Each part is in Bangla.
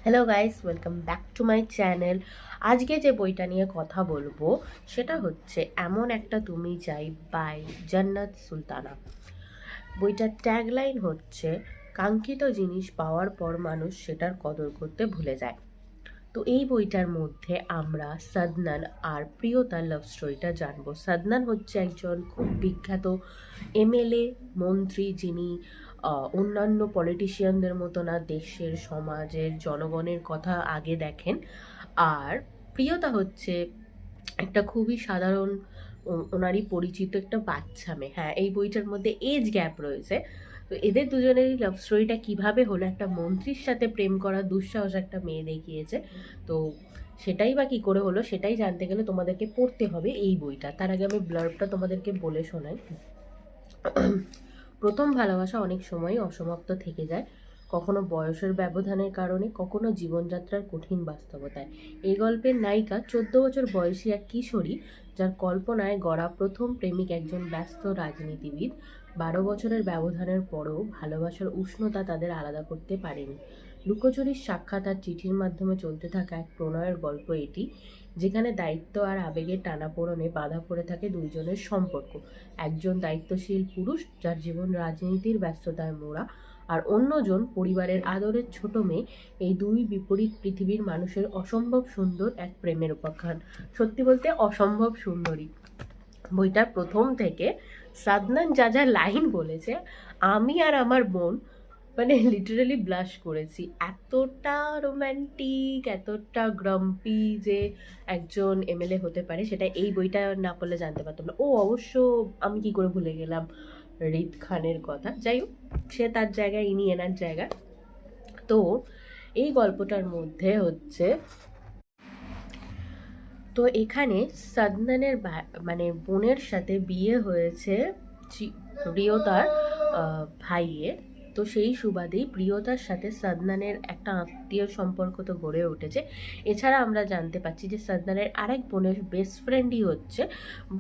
Hello guys, welcome back to my channel. আজকে যে বইটা নিয়ে কথা বলবো সেটা হচ্ছে এমন একটা তুমি চাই বাই জান্নাত সুলতানা। বইটার ট্যাগলাইন হচ্ছে কাঙ্ক্ষিত জিনিস পাওয়ার পর মানুষ সেটার কদর করতে ভুলে যায়। তো এই বইটার মধ্যে আমরা সাদনান আর প্রিয়তার লাভ স্টোরিটা জানবো। সাদনান হচ্ছে একজন খুব বিখ্যাত এমএলএ মন্ত্রী, যিনি অন্যান্য পলিটিশিয়ানদের মতো না দেশের সমাজের জনগণের কথা আগে দেখেন। আর প্রিয়তা হচ্ছে একটা খুবই সাধারণ ওনারই পরিচিত একটা বাচ্চা মেয়ে। হ্যাঁ, এই বইটার মধ্যে এজ গ্যাপ রয়েছে। তো এদের দুজনেরই লাভ স্টোরিটা কিভাবে হলো, একটা মন্ত্রীর সাথে প্রেম করা দুঃসাহস একটা মেয়ে দেখিয়েছে। তো সেটাই বা কী করে হলো সেটাই জানতে গেলে তোমাদেরকে পড়তে হবে এই বইটা। তার আগে আমি ব্লার্বটা তোমাদেরকে বলে শোনাই। প্রথম ভালোবাসা অনেক সময় অসমাপ্ত থেকে যায়, কখনো বয়সের ব্যবধানের কারণে, কখনো জীবনযাত্রার কঠিন বাস্তবতায়। এই গল্পের নায়িকা 14 বছর বয়সী এক কিশোরী, যার কল্পনায় গড়া প্রথম প্রেমিক একজন ব্যস্ত রাজনীতিবিদ। 12 বছরের ব্যবধানের পরও ভালোবাসার উষ্ণতা তাদের আলাদা করতে পারেনি। লুকোচুরির সাক্ষাৎ আর চিঠির মাধ্যমে চলতে থাকা এক প্রণয়ের গল্প এটি, যেখানে দায়িত্ব আর আবেগের টানাপোড়েনে বাধা পড়ে থাকে দুইজনের সম্পর্ক। একজন দায়িত্বশীল পুরুষ যার জীবন রাজনীতির ব্যস্ততায় মোড়া, আর অন্যজন পরিবারের আদরের ছোট মেয়ে। এই দুই বিপরীত পৃথিবীর মানুষের অসম্ভব সুন্দর এক প্রেমের উপাখ্যান। সত্যি বলতে অসম্ভব সুন্দরী। বইটার প্রথম থেকে সাদনান যা যা লাইন বলেছে, আমি আর আমার বোন মানে লিটারালি ব্লাশ করেছি। এতটা রোম্যান্টিক, এতটা গ্রাম্পি যে একজন এমএলএ হতে পারে, সেটা এই বইটা না পড়লে জানতে পারতাম না। ও অবশ্য, আমি কি করে ভুলে গেলাম রিদ খানের কথা। যাই হোক, সে তার জায়গায়, ইনি এনার জায়গা। তো এই গল্পটার মধ্যে হচ্ছে, তো এখানে সাদনানের মানে বোনের সাথে বিয়ে হয়েছে প্রিয়তার ভাইয়ের। তো সেই সুবাদেই প্রিয়তার সাথে সাদনানের একটা আত্মীয় সম্পর্ক তো গড়ে উঠেছে। এছাড়া আমরা জানতে পারছি যে সাদনানের আরেক বোনের বেস্ট ফ্রেন্ডই হচ্ছে,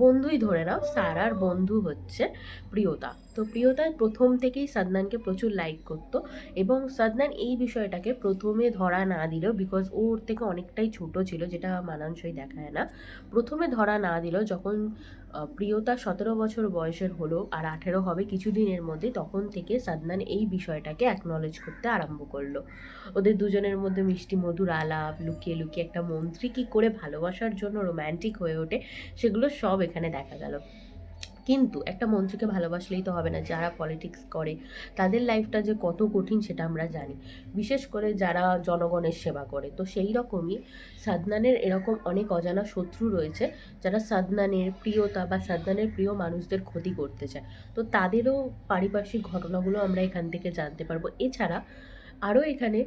বন্ধুই ধরে নাও, সারার বন্ধু হচ্ছে প্রিয়তা। তো প্রিয়তা প্রথম থেকেই সাদনানকে প্রচুর লাইক করতো, এবং সাদনান এই বিষয়টাকে প্রথমে ধরা না দিল, বিকজ ওর থেকে অনেকটাই ছোট ছিল, যেটা মানানসই দেখায় না। প্রথমে ধরা না দিল যখন প্রিয়তা 17 বছর বয়সের হলো আর 18 হবে কিছুদিনের মধ্যে, তখন থেকে সাদনান এই বিষয়টাকে অ্যাকনলেজ করতে আরম্ভ করলো। ওদের দুজনের মধ্যে মিষ্টি মধুর আলাপ, লুকিয়ে লুকিয়ে একটা মন্ত্রী কী করে ভালোবাসার জন্য রোম্যান্টিক হয়ে ওঠে, সেগুলো সব এখানে দেখা গেল। কিন্তু একটা মন্ত্রীকে ভালোবাসলেই তো হবে না, যারা পলিটিক্স করে তাদের লাইফটা যে কত কঠিন সেটা আমরা জানি, বিশেষ করে যারা জনগণের সেবা করে। তো সেই রকমই সাদনানের এরকম অনেক অজানা শত্রু রয়েছে, যারা সাদনানের প্রিয়তা বা সাদনানের প্রিয় মানুষদের ক্ষতি করতে চায়। তো তাদেরও পারিপার্শ্বিক ঘটনাগুলো আমরা এখান থেকে জানতে পারবো। এছাড়া আরও এখানে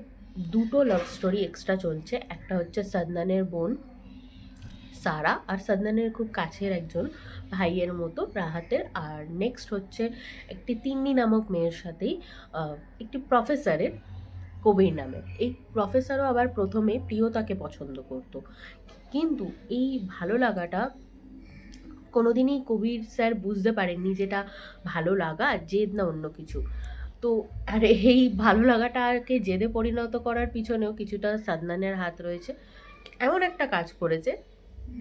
দুটো লাভ স্টোরি এক্সট্রা চলছে। একটা হচ্ছে সাদনানের বোন সারা আর সাদনানের খুব কাছের একজন ভাইয়ের মতো রাহাতের। আর নেক্সট হচ্ছে একটি তিন্নি নামক মেয়ের সাথেই একটি প্রফেসরের, কবির নামে। এই প্রফেসরও আবার প্রথমে প্রিয়তাকে পছন্দ করত, কিন্তু এই ভালো লাগাটা কোনোদিনই কবির স্যার বুঝতে পারেননি যেটা ভালো লাগা, জেদ না অন্য কিছু। তো আর এই ভালো লাগাটাকে জেদে পরিণত করার পিছনেও কিছুটা সাদনানের হাত রয়েছে। এমন একটা কাজ করেছে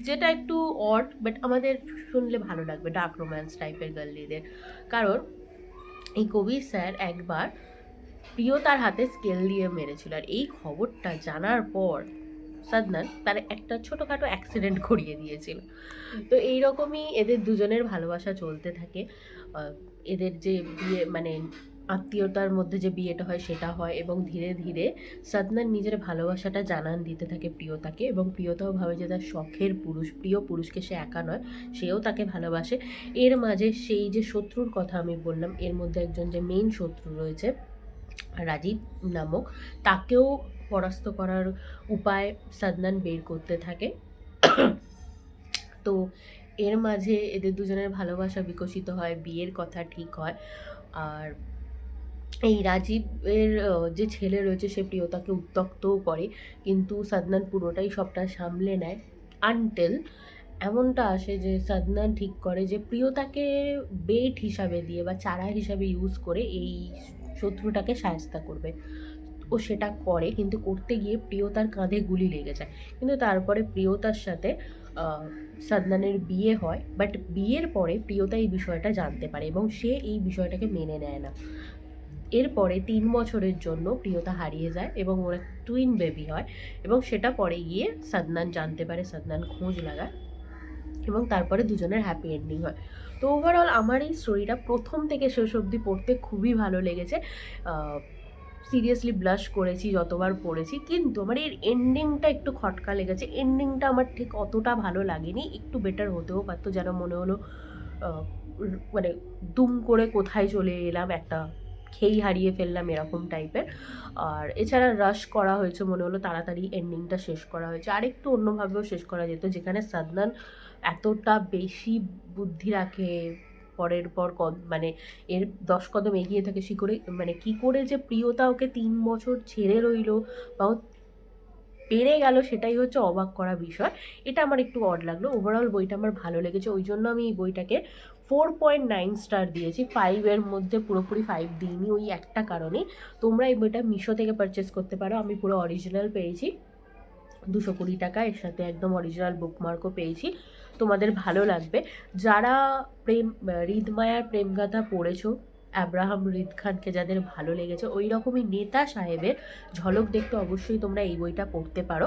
যেটা একটু অড, বাট আমাদের শুনলে ভালো লাগবে, ডার্ক রোম্যান্স টাইপের গার্লিদের। কারণ এই কবির স্যার একবার প্রিয়তার হাতে স্কেল দিয়ে মেরেছিল, আর এই খবরটা জানার পর সাদনান তার একটা ছোটোখাটো অ্যাক্সিডেন্ট করিয়ে দিয়েছিল। তো এইরকমই এদের দুজনের ভালোবাসা চলতে থাকে। এদের যে বিয়ে মানে আত্মীয়তার মধ্যে যে বিয়েটা হয় সেটা হয়, এবং ধীরে ধীরে সাদনান নিজের ভালোবাসাটা জানান দিতে থাকে প্রিয়তাকে, এবং প্রিয়তাও ভাবে যে তার শখের পুরুষ, প্রিয় পুরুষকে সে একা নয়, সেও তাকে ভালোবাসে। এর মাঝে সেই যে শত্রুর কথা আমি বললাম, এর মধ্যে একজন যে মেইন শত্রু রয়েছে রাজীব নামক, তাকেও পরাস্ত করার উপায় সাদনান বের করতে থাকে। তো এর মাঝে এদের দুজনের ভালোবাসা বিকশিত হয়, বিয়ের কথা ঠিক হয়। আর এই রাজীবের যে ছেলে রয়েছে সে প্রিয়তাকে উত্ত্যক্তও করে, কিন্তু সাদনান পুরোটাই সবটা সামলে নেয়। আনটিল এমনটা আসে যে সাদনান ঠিক করে যে প্রিয়তাকে বেট হিসাবে দিয়ে বা চারা হিসাবে ইউজ করে এই শত্রুটাকে সায়স্তা করবে। ও সেটা করে, কিন্তু করতে গিয়ে প্রিয়তার কাঁধে গুলি লেগে যায়। কিন্তু তারপরে প্রিয়তার সাথে সাদনানের বিয়ে হয়, বাট বিয়ের পরে প্রিয়তা এই বিষয়টা জানতে পারে এবং সে এই বিষয়টাকে মেনে নেয় না। এরপরে 3 বছরের জন্য প্রিয়তা হারিয়ে যায় এবং ওর টুইন বেবি হয় এবং সেটা পরে গিয়ে সাদনান জানতে পারে, সাদনান খোঁজ লাগায় এবং তারপরে দুজনের হ্যাপি এন্ডিং হয়। তো ওভারঅল আমার এই স্টোরিটা প্রথম থেকে শেষ অবধি পড়তে খুবই ভালো লেগেছে। সিরিয়াসলি ব্লাশ করেছি যতবার পড়েছি, কিন্তু আমার এর এন্ডিংটা একটু খটকা লেগেছে। এন্ডিংটা আমার ঠিক অতটা ভালো লাগেনি, একটু বেটার হতেও পারতো, যেন মনে হলো মানে দুম করে কোথায় চলে এলাম, একটা খেই হারিয়ে ফেললাম এরকম টাইপের। আর এছাড়া রাশ করা হয়েছে, মনে হলো তাড়াতাড়ি এন্ডিংটা শেষ করা হয়েছে। আর একটু অন্যভাবেও শেষ করা যেত, যেখানে সাদনান এতটা বেশি বুদ্ধি রাখে, পরের পর মানে এর 10 কদম এগিয়ে থাকে, মানে কি করে যে প্রিয়তা ওকে 3 বছর ছেড়ে রইলো বা ও পেরে গেল, সেটাই হচ্ছে অবাক করা বিষয়। এটা আমার একটু অড লাগলো। ওভারঅল বইটা আমার ভালো লেগেছে, ওই জন্য আমি এই বইটাকে 4.9 স্টার দিয়েছি। 5 এর মধ্যে পুরোপুরি 5 দিইনি, ওই একটা কারণেই। তোমরা এই বইটা মিশো থেকে পারচেস করতে পারো, আমি পুরো অরিজিনাল পেয়েছি 220 টাকা, এর সাথে একদম অরিজিনাল বুকমার্কও পেয়েছি। তোমাদের ভালো লাগবে। যারা হৃদমায়ার প্রেমগাথা পড়েছো, আব্রাহাম রিদ খানকে যাদের ভালো লেগেছে, ওই রকমই নেতা সাহেবের ঝলক দেখতে অবশ্যই তোমরা এই বইটা পড়তে পারো।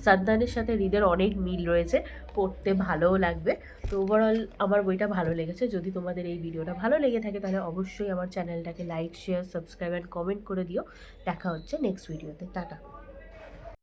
সাদ্দানের সাথে হৃদের অনেক মিল রয়েছে, পড়তে ভালোও লাগবে। তো ওভারঅল আমার বইটা ভালো লেগেছে। যদি তোমাদের এই ভিডিওটা ভালো লেগে থাকে তাহলে অবশ্যই আমার চ্যানেলটাকে like, share, subscribe and comment করে দিও। দেখা হচ্ছে নেক্সট ভিডিওতে। টাটা।